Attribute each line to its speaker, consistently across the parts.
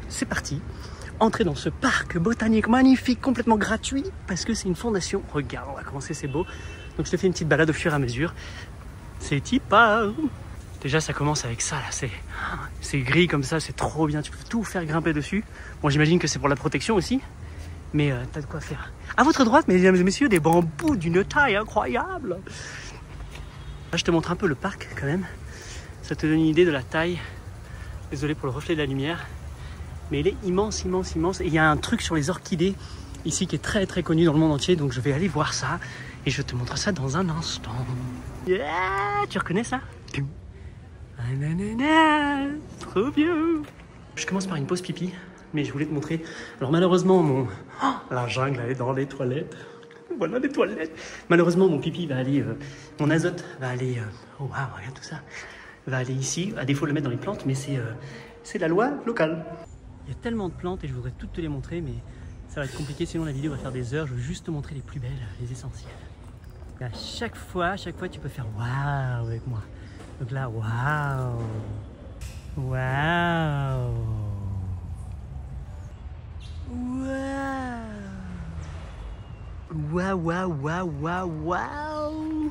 Speaker 1: c'est parti. Entrer dans ce parc botanique magnifique, complètement gratuit, parce que c'est une fondation. Regarde, on va commencer, c'est beau. Donc je te fais une petite balade au fur et à mesure. C'est typa. Déjà ça commence avec ça là, c'est gris comme ça, c'est trop bien, tu peux tout faire grimper dessus. Bon, j'imagine que c'est pour la protection aussi, mais t'as de quoi faire. À votre droite, mesdames et messieurs, des bambous d'une taille incroyable. Là je te montre un peu le parc quand même, ça te donne une idée de la taille. Désolé pour le reflet de la lumière, mais il est immense, immense, immense. Et il y a un truc sur les orchidées ici qui est très très connu dans le monde entier, donc je vais aller voir ça et je te montre ça dans un instant. Yeah, tu reconnais ça? Trop bien. Je commence par une pause pipi, mais je voulais te montrer. Alors malheureusement, la jungle elle est dans les toilettes. Voilà les toilettes. Malheureusement, mon pipi va aller, mon azote va aller. Oh waouh, regarde tout ça. Va aller ici. À défaut de le mettre dans les plantes, mais c'est la loi locale. Il y a tellement de plantes et je voudrais toutes te les montrer, mais ça va être compliqué. Sinon la vidéo va faire des heures. Je veux juste te montrer les plus belles, les essentielles. Et à chaque fois, tu peux faire waouh avec moi. Donc là, waouh, waouh, waouh, waouh, waouh, waouh, waouh.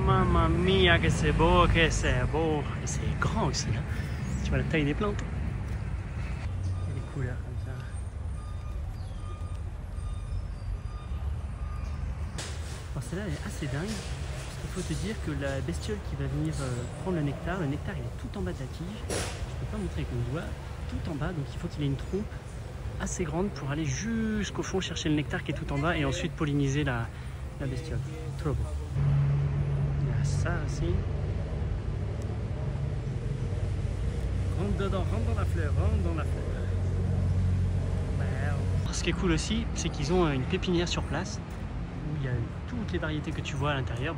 Speaker 1: Mamma mia, que c'est beau, que c'est beau. Et c'est grand aussi, là. Tu vois la taille des plantes. Et les couleurs comme ça. Alors celle-là, elle est assez dingue. Il faut te dire que la bestiole qui va venir prendre le nectar il est tout en bas de la tige. Je ne peux pas montrer avec mon doigt. Tout en bas, donc il faut qu'il ait une trompe assez grande pour aller jusqu'au fond chercher le nectar qui est tout en bas et ensuite polliniser la bestiole. Trop beau. Il y a ça aussi. Rentre dedans, rentre dans la fleur, rentre dans la fleur. Wow. Ce qui est cool aussi, c'est qu'ils ont une pépinière sur place où il y a toutes les variétés que tu vois à l'intérieur.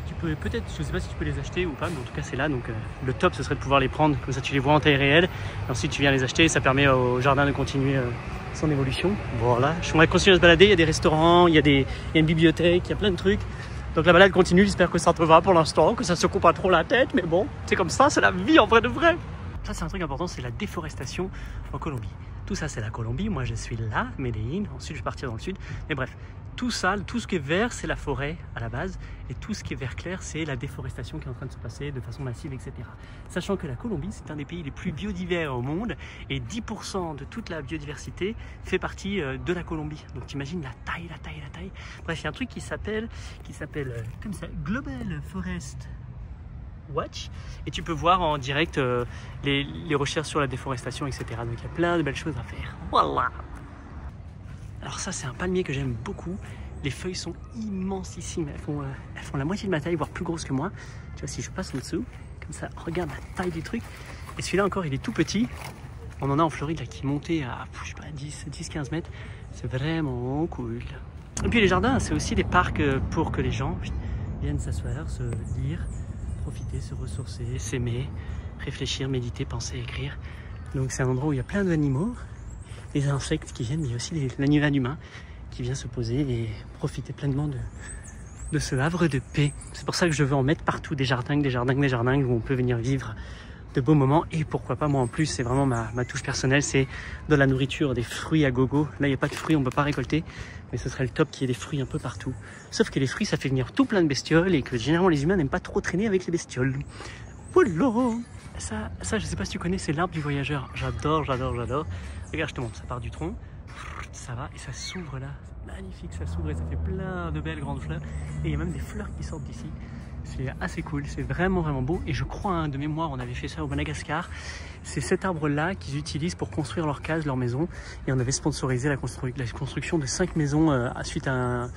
Speaker 1: Tu peux peut-être, je ne sais pas si tu peux les acheter ou pas, mais en tout cas c'est là. Donc le top ce serait de pouvoir les prendre, comme ça tu les vois en taille réelle. Et ensuite tu viens les acheter et ça permet au jardin de continuer son évolution. Voilà, on va continuer à se balader, il y a des restaurants, il y a une bibliothèque, il y a plein de trucs. Donc la balade continue, j'espère que ça te va pour l'instant, que ça se coupe pas trop la tête, mais bon, c'est comme ça, c'est la vie en vrai de vrai. Ça c'est un truc important, c'est la déforestation en Colombie. Tout ça c'est la Colombie, moi je suis là, Medellín, ensuite je vais partir dans le sud, mais bref. Tout ça, tout ce qui est vert, c'est la forêt à la base, et tout ce qui est vert clair, c'est la déforestation qui est en train de se passer de façon massive, etc. Sachant que la Colombie, c'est un des pays les plus biodivers au monde, et 10% de toute la biodiversité fait partie de la Colombie. Donc t'imagines la taille. Bref, il y a un truc qui s'appelle comme ça, Global Forest Watch, et tu peux voir en direct les recherches sur la déforestation, etc. Donc il y a plein de belles choses à faire. Voilà. Alors ça c'est un palmier que j'aime beaucoup. Les feuilles sont immensissimes, elles font la moitié de ma taille, voire plus grosses que moi. Tu vois, si je passe en dessous, comme ça, regarde la taille du truc. Et celui-là encore, il est tout petit. On en a en Floride là, qui montait à, je sais pas, 10-15 mètres. C'est vraiment cool. Et puis les jardins, c'est aussi des parcs pour que les gens viennent s'asseoir, se lire, profiter, se ressourcer, s'aimer, réfléchir, méditer, penser, écrire. Donc c'est un endroit où il y a plein d'animaux. Les insectes qui viennent, mais il y a aussi l'animal humain qui vient se poser et profiter pleinement de ce havre de paix. C'est pour ça que je veux en mettre partout des jardins où on peut venir vivre de beaux moments. Et pourquoi pas, moi en plus, c'est vraiment ma touche personnelle, c'est de la nourriture, des fruits à gogo. Là, il n'y a pas de fruits, on ne peut pas récolter, mais ce serait le top qu'il y ait des fruits un peu partout. Sauf que les fruits, ça fait venir tout plein de bestioles et que généralement les humains n'aiment pas trop traîner avec les bestioles. Voilà. Ça, je sais pas si tu connais, c'est l'arbre du voyageur. J'adore. Regarde, je te montre, ça part du tronc, ça va et ça s'ouvre là. C'est magnifique, ça s'ouvre et ça fait plein de belles grandes fleurs. Et il y a même des fleurs qui sortent d'ici. C'est assez cool, c'est vraiment beau. Et je crois, de mémoire, on avait fait ça au Madagascar. C'est cet arbre-là qu'ils utilisent pour construire leurs cases, leurs maisons. Et on avait sponsorisé la construction de 5 maisons suite à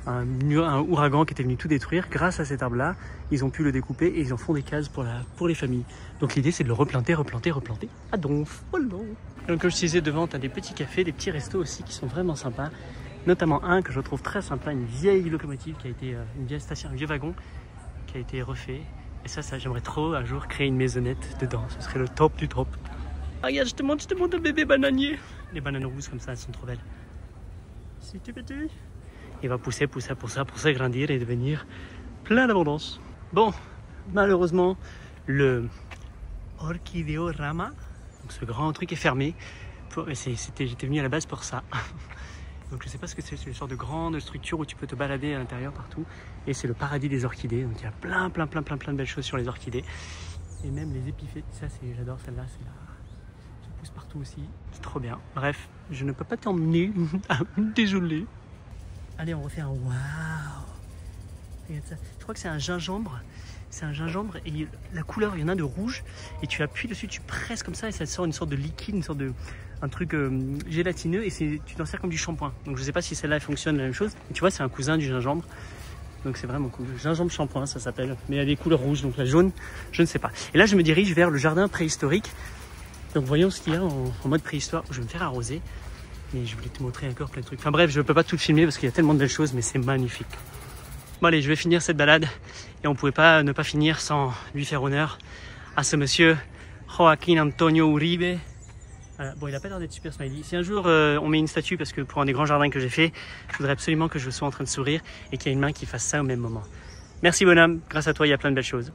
Speaker 1: un ouragan qui était venu tout détruire. Grâce à cet arbre-là, ils ont pu le découper et ils en font des cases pour les familles. Donc l'idée, c'est de le replanter à donf. Voilà. Donc comme je disais, devant, tu as des petits cafés, des petits restos aussi qui sont vraiment sympas. Notamment un que je trouve très sympa, une vieille locomotive qui a été, une vieille station, un vieux wagon qui a été refait. Et ça j'aimerais trop un jour créer une maisonnette dedans. Ce serait le top du top. Ah, regarde, je te montre un bébé bananier. Les bananes rousses comme ça, elles sont trop belles. si tu petit. Il va pousser, pour s'agrandir et devenir plein d'abondance. Bon, malheureusement, le Orchideorama, donc ce grand truc est fermé. J'étais venu à la base pour ça. Donc je sais pas ce que c'est une sorte de grande structure où tu peux te balader à l'intérieur partout. Et c'est le paradis des orchidées. Donc il y a plein de belles choses sur les orchidées. Et même les épiphytes, ça j'adore celle-là, c'est là. Ça pousse partout aussi. C'est trop bien. Bref, je ne peux pas t'emmener. Désolé. Allez, on refait un waouh. Regarde ça. Je crois que c'est un gingembre. C'est un gingembre et la couleur, il y en a de rouge. Et tu appuies dessus, tu presses comme ça et ça sort une sorte de liquide, un truc gélatineux et tu t'en sers comme du shampoing. Donc je sais pas si celle-là fonctionne la même chose. Mais tu vois, c'est un cousin du gingembre. Donc c'est vraiment cool. Gingembre shampoing, ça s'appelle. Mais il y a des couleurs rouges, donc la jaune, je ne sais pas. Et là, je me dirige vers le jardin préhistorique. Donc voyons ce qu'il y a en mode préhistoire. Je vais me faire arroser. Mais je voulais te montrer encore plein de trucs. Enfin bref, je ne peux pas tout filmer parce qu'il y a tellement de belles choses, mais c'est magnifique. Bon allez, je vais finir cette balade. Et on ne pouvait pas ne pas finir sans lui faire honneur à ce monsieur Joaquín Antonio Uribe. Voilà. Bon, il n'a pas l'air d'être super smiley. Si un jour on met une statue, parce que pour un des grands jardins que j'ai fait, je voudrais absolument que je sois en train de sourire et qu'il y ait une main qui fasse ça au même moment. Merci bonhomme, grâce à toi il y a plein de belles choses.